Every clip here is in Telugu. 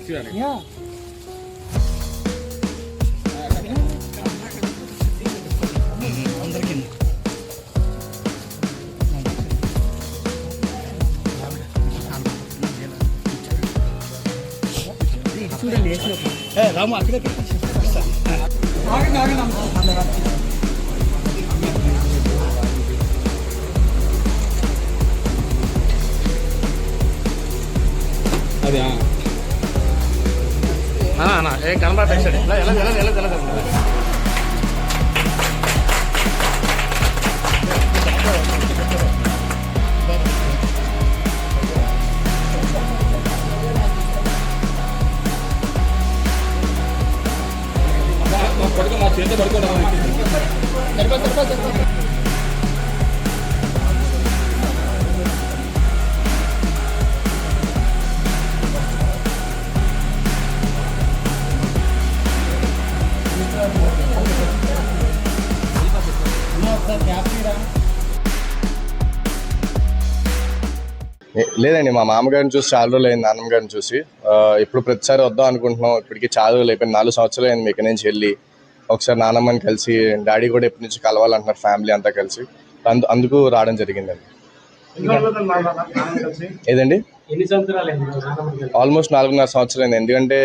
Yeah. చూడండి రాము అక్కడే అది ఏం కనబడతాయి పడుకో మా చేతి పడుకోవడం లేదండి, మా మామగారిని చూసి చాలా రోజులు అయింది, నాన్నమ్మ గారిని చూసి. ఇప్పుడు ప్రతిసారి వద్దాం అనుకుంటున్నాం. ఇప్పటికి చాలా రోజులు అయిపోయింది, 4 సంవత్సరాలు అయింది ఇక్కడ నుంచి వెళ్ళి. ఒకసారి నాన్నమ్మని కలిసి, డాడీ కూడా ఎప్పటి నుంచి కలవాలంటున్నారు, ఫ్యామిలీ అంతా కలిసి. అందుకు రావడం జరిగిందండి. ఏదండి, ఆల్మోస్ట్ 4.5 సంవత్సరాలు అయింది. ఎందుకంటే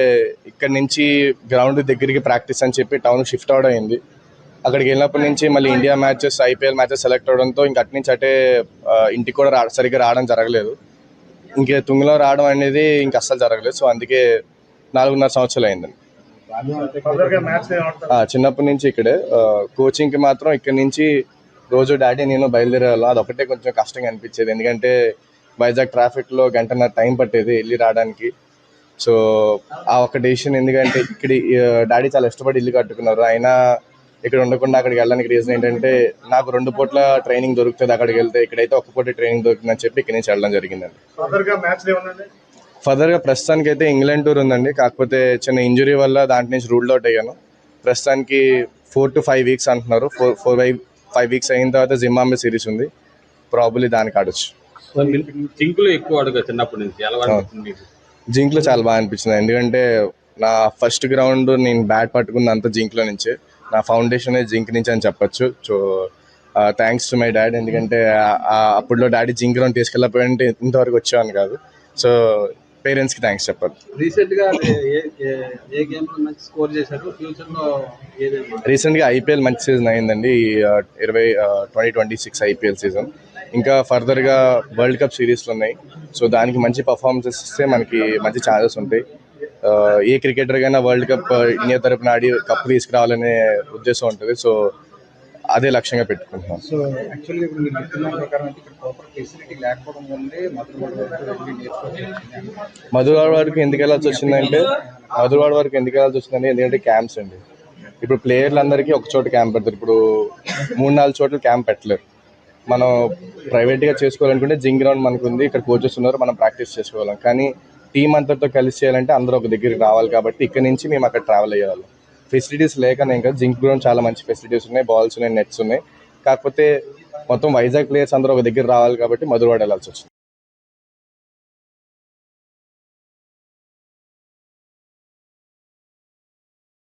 ఇక్కడ నుంచి గ్రౌండ్ దగ్గరికి ప్రాక్టీస్ అని చెప్పి టౌన్ షిఫ్ట్ అవడం అయింది. అక్కడికి వెళ్ళినప్పటి నుంచి మళ్ళీ India matches, IPL matches select అవడంతో ఇంక అటు నుంచి అటే ఇంటికి కూడా సరిగ్గా రావడం జరగలేదు. ఇంకే తుంగిలో రావడం అనేది ఇంక అస్సలు జరగలేదు. సో అందుకే 4.5 సంవత్సరాలు అయిందండి. చిన్నప్పటి నుంచి ఇక్కడే. కోచింగ్కి మాత్రం ఇక్కడ నుంచి రోజు డాడీ నేను బయలుదేరే వాళ్ళం. అదొకటే కొంచెం కష్టంగా అనిపించేది, ఎందుకంటే వైజాగ్ ట్రాఫిక్లో 1.5 గంట టైం పట్టేది వెళ్ళి రావడానికి. సో ఆ ఒక్క డెసిషన్, ఎందుకంటే ఇక్కడ డాడీ చాలా ఇష్టపడి ఇల్లు కట్టుకున్నారు. అయినా ఇక్కడ ఉండకుండా అక్కడికి వెళ్ళడానికి రీజన్ ఏంటంటే, నాకు 2 పూట్ల ట్రైనింగ్ దొరుకుతుంది అక్కడికి వెళ్తే, ఇక్కడైతే 1 పూట ట్రైనింగ్ దొరుకుతుందని చెప్పి ఇక్కడ నుంచి వెళ్ళడం జరిగిందండి. ఫర్దర్గా ప్రస్తుతానికి అయితే ఇంగ్లాండ్ టూర్ ఉందండి. కాకపోతే చిన్న ఇంజురీ వల్ల దాంట్ నుంచి రూల్డ్ అవుట్ అయ్యాను. ప్రస్తుతానికి 4 to 5 వీక్స్ అంటున్నారు. 4-5 వీక్స్ అయిన తర్వాత జింబాబ్వే సిరీస్ ఉంది, ప్రాబబ్లీ దానికి ఆడొచ్చు. జింక్లో ఎక్కువ అడుగు చిన్నప్పటి నుంచి జింక్లో చాలా బాగా అనిపించింది, ఎందుకంటే నా ఫస్ట్ గ్రౌండ్ నేను బ్యాట్ పట్టుకుంది అంతా జింక్లో నుంచే. నా ఫౌండేషన్ జింక్ నుంచి అని చెప్పొచ్చు. So thanks to my dad, ఎందుకంటే అప్పుడులో డాడీ జింక్ గ్రౌండ్ తీసుకెళ్ళకపోయింటే ఇంతవరకు వచ్చేవాను కాదు. సో పేరెంట్స్కి థ్యాంక్స్ చెప్పాలి. రీసెంట్గా ఐపీఎల్ మంచి సీజన్ అయిందండి, 2026 ఐపీఎల్ సీజన్. ఇంకా ఫర్దర్గా వరల్డ్ కప్ సిరీస్లు ఉన్నాయి. సో దానికి మంచి పర్ఫార్మెన్సెస్ ఇస్తే మనకి మంచి ఛాన్సెస్ ఉంటాయి. ఏ క్రికెటర్ కైనా వరల్డ్ కప్ ఇండియా తరపున ఆడి కప్ తీసుకురావాలనే ఉద్దేశం ఉంటుంది. సో అదే లక్ష్యంగా పెట్టుకుంటున్నాం. సో యాక్చువల్గా ఇప్పుడు మీరు చెప్తున్న ప్రకారం అయితే ఇక్కడ ప్రాపర్ ఫెసిలిటీ లేకపోవడం వల్లే మధురవాడ వరకు ఎందుకు వెళ్ళాల్సి వచ్చిందంటే, ఎందుకంటే క్యాంప్స్ అండి. ఇప్పుడు ప్లేయర్లందరికీ ఒక చోట క్యాంప్ పెడతారు. ఇప్పుడు 3-4 చోట్ల క్యాంప్ పెట్టలేరు. మనం ప్రైవేట్గా చేసుకోవాలనుకుంటే జింక్ గ్రౌండ్ మనకు ఉంది, ఇక్కడ కోచెస్ ఉన్నారు, మనం ప్రాక్టీస్ చేసుకోవాలి. కానీ టీం అంతటితో కలిసి చేయాలంటే అందరూ ఒక దగ్గరికి రావాలి. కాబట్టి ఇక్కడ నుంచి మేము అక్కడ ట్రావెల్ అయ్యేవాళ్ళం. ఫెసిలిటీస్ లేకనే ఇంకా జింక్ గ్రౌండ్ చాలా మంచి ఫెసిలిటీస్ ఉన్నాయి, బాల్స్ ఉన్నాయి, నెట్స్ ఉన్నాయి. కాకపోతే మొత్తం వైజాగ్ ప్లేయర్స్ అందరూ ఒక దగ్గర రావాలి కాబట్టి మధురవాడ వెళ్ళాల్సి వచ్చింది.